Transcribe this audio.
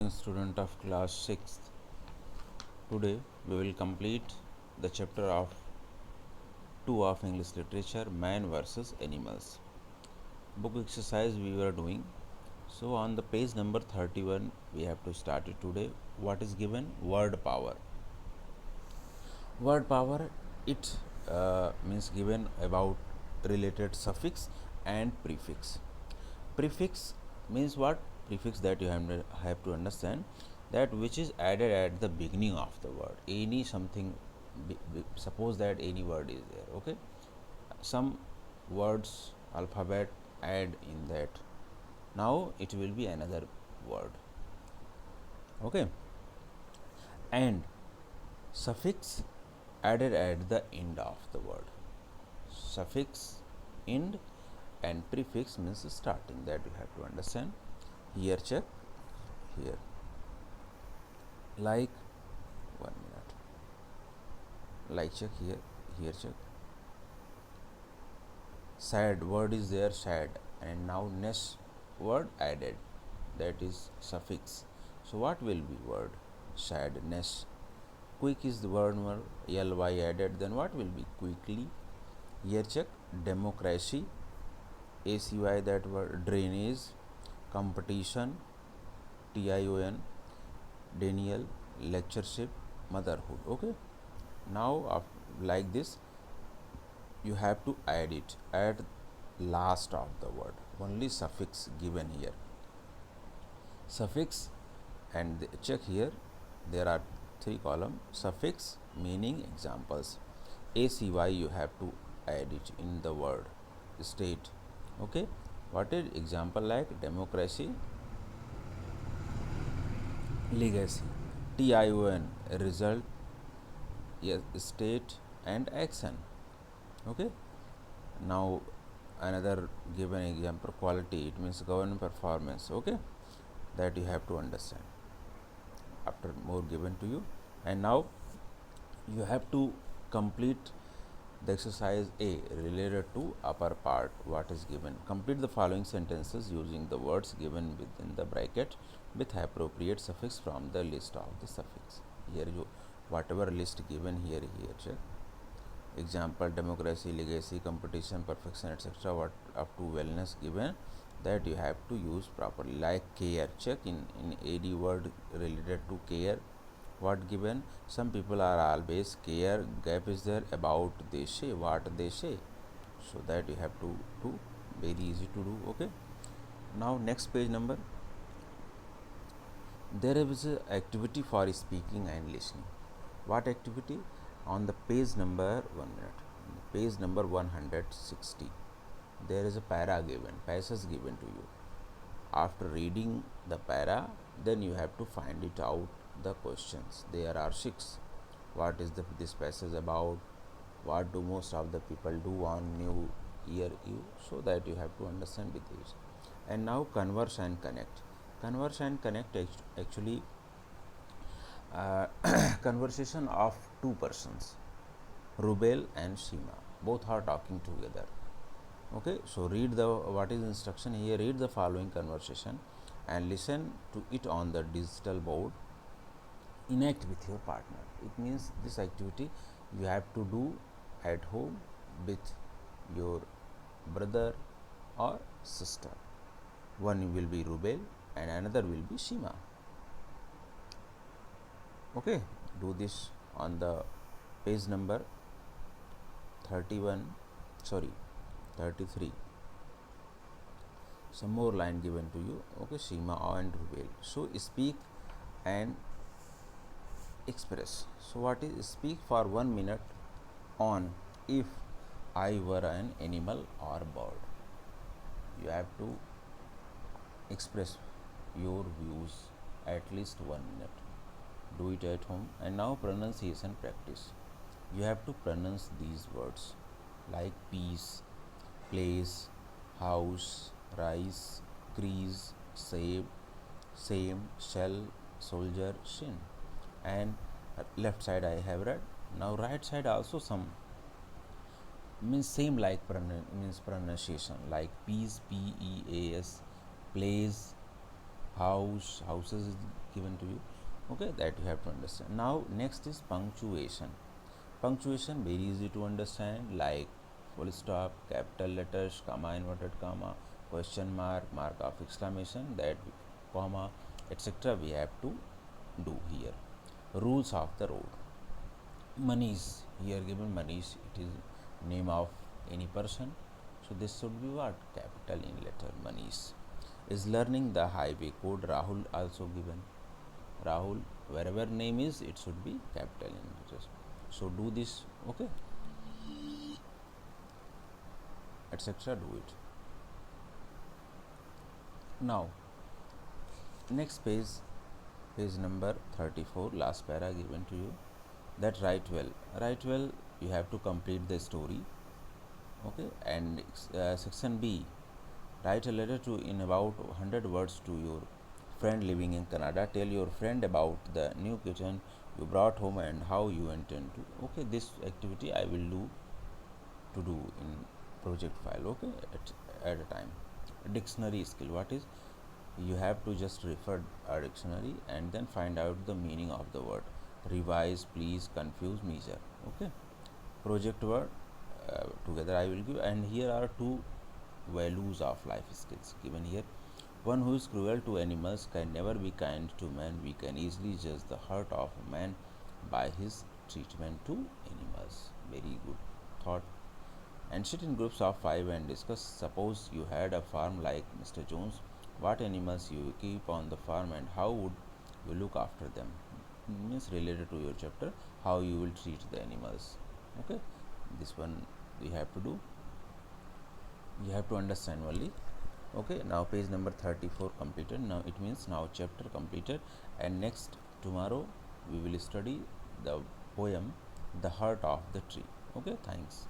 Student of class 6th. Today we will complete the chapter of 2 of English literature, Man versus Animals. Book exercise we were doing. So on the page number 31 we have to start it today. What is given? Word power. Word power, it means given about related suffix and prefix. Prefix means what? Prefix that you have to understand, that which is added at the beginning of the word. Any something, suppose that any word is there, okay, some words alphabet add in that, now it will be another word, okay. And suffix added at the end of the word. Suffix, end, and prefix means starting, that you have to understand. Here check, here, like, 1 minute, like check here, here check, sad word is there, sad, and now next word added, that is suffix. So what will be word? Sadness. Quick is the word, ly added, then what will be? Quickly. Here check, democracy, acy, that word, drainage, competition, tion, Daniel, lectureship, motherhood, okay. Now like this you have to add it at last of the word, only suffix given here, suffix. And check here, there are 3 column, suffix, meaning, examples. Acy you have to add it in the word, state, okay. What is example? Like democracy, legacy, tion, result, yes, state and action, okay. Now another given example, quality, it means government performance, okay, that you have to understand after more given to you. And now you have to complete the exercise A related to upper part. What is given? Complete the following sentences using the words given within the bracket with appropriate suffix from the list of the suffix. Here you whatever list given here, check. Example, democracy, legacy, competition, perfection, etc. What up to wellness given, that you have to use properly. Like care, check in AD word related to care, what given? Some people are always care, gap is there, about they say, what they say, so that you have to do, very easy to do, okay. Now next page number, there is a activity for speaking and listening. What activity? On the page number 1 minute, page number 160, there is a para given, passage given to you. After reading the para, then you have to find it out the questions. There are 6. What is this passage about? What do most of the people do on New Year Eve? So that you have to understand with this. And now converse and connect. Converse and connect actually conversation of 2 persons, Rubel and Shima. Both are talking together. Okay, so read the what is instruction here. Read the following conversation and listen to it on the digital board. Enact with your partner. It means this activity you have to do at home with your brother or sister. One will be Rubel and another will be Shima. Okay, do this on the page number 31, sorry, 33. Some more line given to you, okay. Shima and Rubel. So speak and express. So what is speak for 1 minute on if I were an animal or bird. You have to express your views at least 1 minute. Do it at home. And now pronunciation practice. You have to pronounce these words like peace, place, house, rice, crease, save, same, shell, soldier, shin. And left side I have read. Now right side also some means same like means pronunciation, like peace, peas, plays, houses is given to you. Okay, that you have to understand. Now next is punctuation. Punctuation very easy to understand, like full stop, capital letters, comma, inverted comma, question mark, mark of exclamation, that comma, etc. we have to do here. Rules of the road. Manish, here given Manish, it is name of any person, so this should be what, capital in letter. Manish is learning the highway code. Rahul also given. Rahul, wherever name is, it should be capital in letters. So do this. Okay, etc. Do it. Now next page, page number 34, last para given to you, that write well. Write well, you have to complete the story. Okay, and section B, write a letter to in about 100 words to your friend living in Canada. Tell your friend about the new kitten you brought home and how you intend to. Okay, this activity I will do to do in project file. Okay, at a time. Dictionary skill, what is, you have to just refer a dictionary and then find out the meaning of the word. Revise, please, confuse, measure. Okay, project word, together I will give, and here are two values of life skills given here. One who is cruel to animals can never be kind to man. We can easily judge the heart of a man by his treatment to animals. Very good thought. And sit in groups of 5 and discuss. Suppose you had a farm like Mr. Jones. What animals you keep on the farm and how would you look after them? Means related to your chapter, how you will treat the animals. Okay, this one we have to do. You have to understand only. Okay, now page number 34 completed. Now it means now chapter completed, and next tomorrow we will study the poem The Heart of the Tree. Okay, thanks.